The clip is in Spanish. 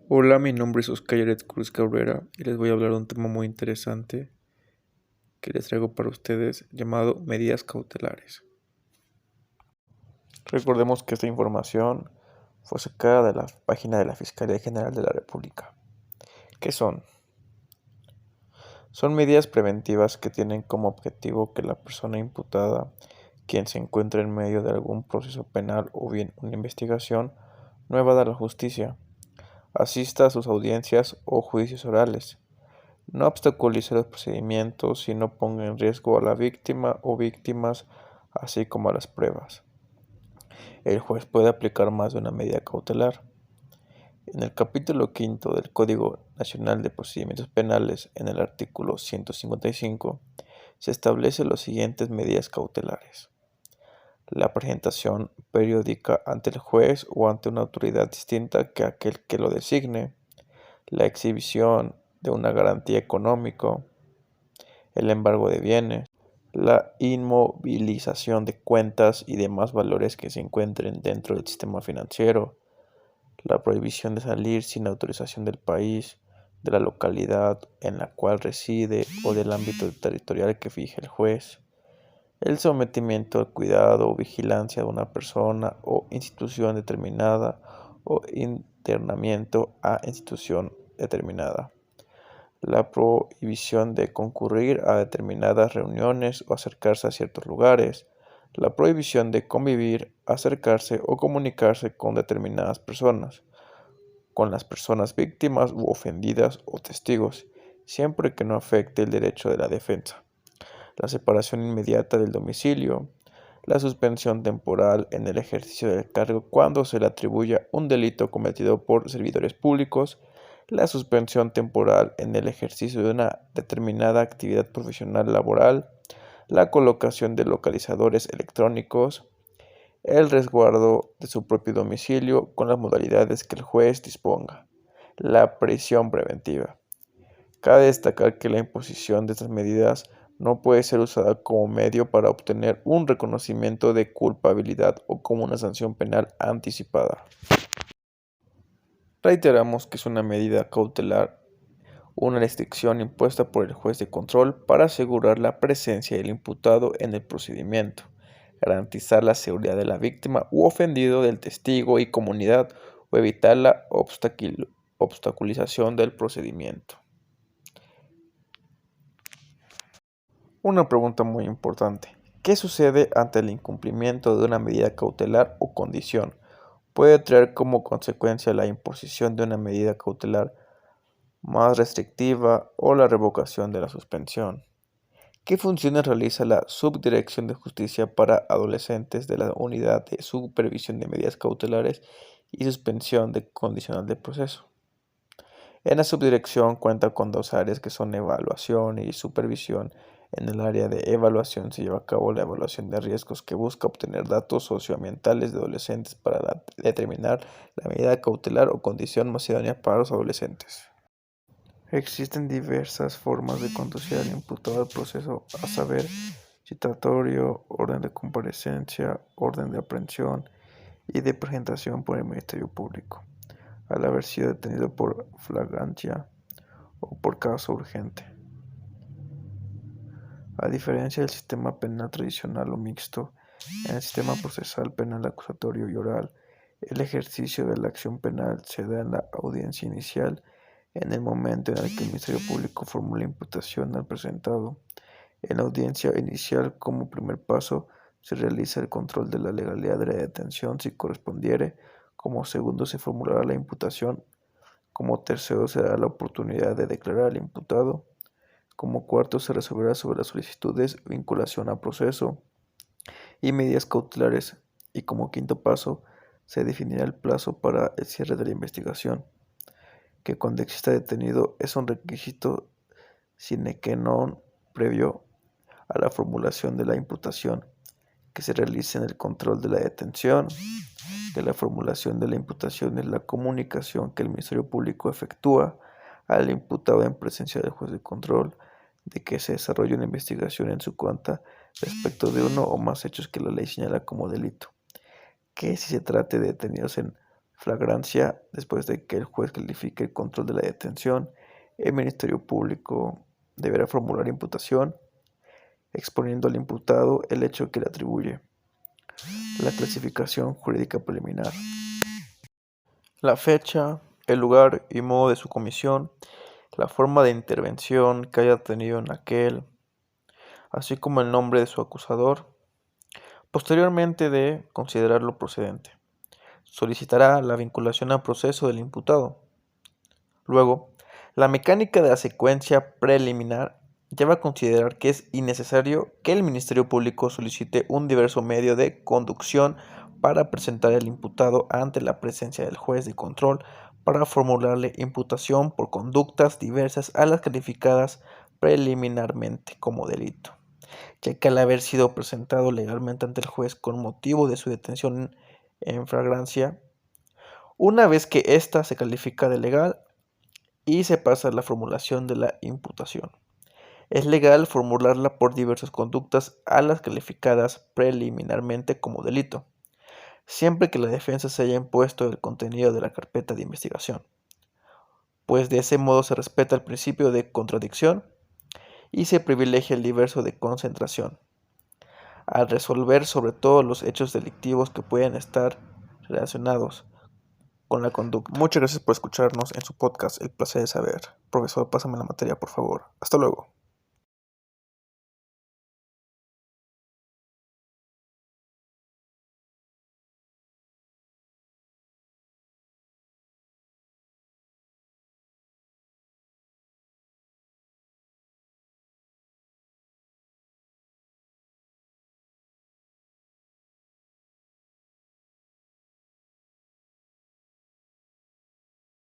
Hola, mi nombre es Oscar Yaret Cruz Cabrera y les voy a hablar de un tema muy interesante que les traigo para ustedes llamado medidas cautelares. Recordemos que esta información fue sacada de la página de la Fiscalía General de la República. ¿Qué son? Son medidas preventivas que tienen como objetivo que la persona imputada, quien se encuentre en medio de algún proceso penal o bien una investigación, no evada la justicia, asista a sus audiencias o juicios orales, no obstaculice los procedimientos y no ponga en riesgo a la víctima o víctimas, así como a las pruebas. El juez puede aplicar más de una medida cautelar. En el capítulo quinto del Código Nacional de Procedimientos Penales, en el artículo 155, se establecen las siguientes medidas cautelares: la presentación periódica ante el juez o ante una autoridad distinta que aquel que lo designe, la exhibición de una garantía económica, el embargo de bienes, la inmovilización de cuentas y demás valores que se encuentren dentro del sistema financiero, la prohibición de salir sin autorización del país, de la localidad en la cual reside o del ámbito territorial que fije el juez, el sometimiento al cuidado o vigilancia de una persona o institución determinada o internamiento a institución determinada, la prohibición de concurrir a determinadas reuniones o acercarse a ciertos lugares, la prohibición de convivir, acercarse o comunicarse con determinadas personas, con las personas víctimas u ofendidas o testigos, siempre que no afecte el derecho de la defensa, la separación inmediata del domicilio, la suspensión temporal en el ejercicio del cargo cuando se le atribuya un delito cometido por servidores públicos, la suspensión temporal en el ejercicio de una determinada actividad profesional laboral, la colocación de localizadores electrónicos, el resguardo de su propio domicilio con las modalidades que el juez disponga, la prisión preventiva. Cabe destacar que la imposición de estas medidas no puede ser usada como medio para obtener un reconocimiento de culpabilidad o como una sanción penal anticipada. Reiteramos que es una medida cautelar, una restricción impuesta por el juez de control para asegurar la presencia del imputado en el procedimiento, garantizar la seguridad de la víctima u ofendido, del testigo y comunidad o evitar la obstaculización del procedimiento. Una pregunta muy importante: ¿qué sucede ante el incumplimiento de una medida cautelar o condición? Puede traer como consecuencia la imposición de una medida cautelar más restrictiva o la revocación de la suspensión. ¿Qué funciones realiza la Subdirección de Justicia para Adolescentes de la Unidad de Supervisión de Medidas Cautelares y Suspensión de Condicional de Proceso? En la subdirección cuenta con dos áreas que son evaluación y supervisión. En el área de evaluación se lleva a cabo la evaluación de riesgos, que busca obtener datos socioambientales de adolescentes para determinar la medida cautelar o condición más idónea para los adolescentes. Existen diversas formas de conducir al imputado al proceso, a saber, citatorio, orden de comparecencia, orden de aprehensión y de presentación por el Ministerio Público, al haber sido detenido por flagrancia o por caso urgente. A diferencia del sistema penal tradicional o mixto, en el sistema procesal penal acusatorio y oral, el ejercicio de la acción penal se da en la audiencia inicial, en el momento en el que el Ministerio Público formula imputación al presentado. En la audiencia inicial, como primer paso, se realiza el control de la legalidad de la detención si correspondiere. Como segundo, se formulará la imputación. Como tercero, se dará la oportunidad de declarar al imputado. Como cuarto, se resolverá sobre las solicitudes, vinculación a proceso y medidas cautelares. Y como quinto paso, se definirá el plazo para el cierre de la investigación, que cuando exista detenido es un requisito sine qua non previo a la formulación de la imputación, que se realice en el control de la detención, que la formulación de la imputación es la comunicación que el Ministerio Público efectúa al imputado en presencia del juez de control, de que se desarrolle una investigación en su contra respecto de uno o más hechos que la ley señala como delito, que si se trate de detenidos en flagrancia, después de que el juez califique el control de la detención, el Ministerio Público deberá formular imputación, exponiendo al imputado el hecho que le atribuye. La clasificación jurídica preliminar. La fecha, el lugar y modo de su comisión, la forma de intervención que haya tenido en aquel, así como el nombre de su acusador. Posteriormente de considerarlo procedente, solicitará la vinculación al proceso del imputado. Luego, la mecánica de la secuencia preliminar lleva a considerar que es innecesario que el Ministerio Público solicite un diverso medio de conducción para presentar al imputado ante la presencia del juez de control para formularle imputación por conductas diversas a las calificadas preliminarmente como delito, ya que al haber sido presentado legalmente ante el juez con motivo de su detención en flagrancia, una vez que ésta se califica de legal y se pasa a la formulación de la imputación. Es legal formularla por diversas conductas a las calificadas preliminarmente como delito, siempre que la defensa se haya impuesto el contenido de la carpeta de investigación, pues de ese modo se respeta el principio de contradicción y se privilegia el diverso de concentración, al resolver sobre todo los hechos delictivos que pueden estar relacionados con la conducta. Muchas gracias por escucharnos en su podcast El placer de saber. Profesor, pásame la materia, por favor. Hasta luego.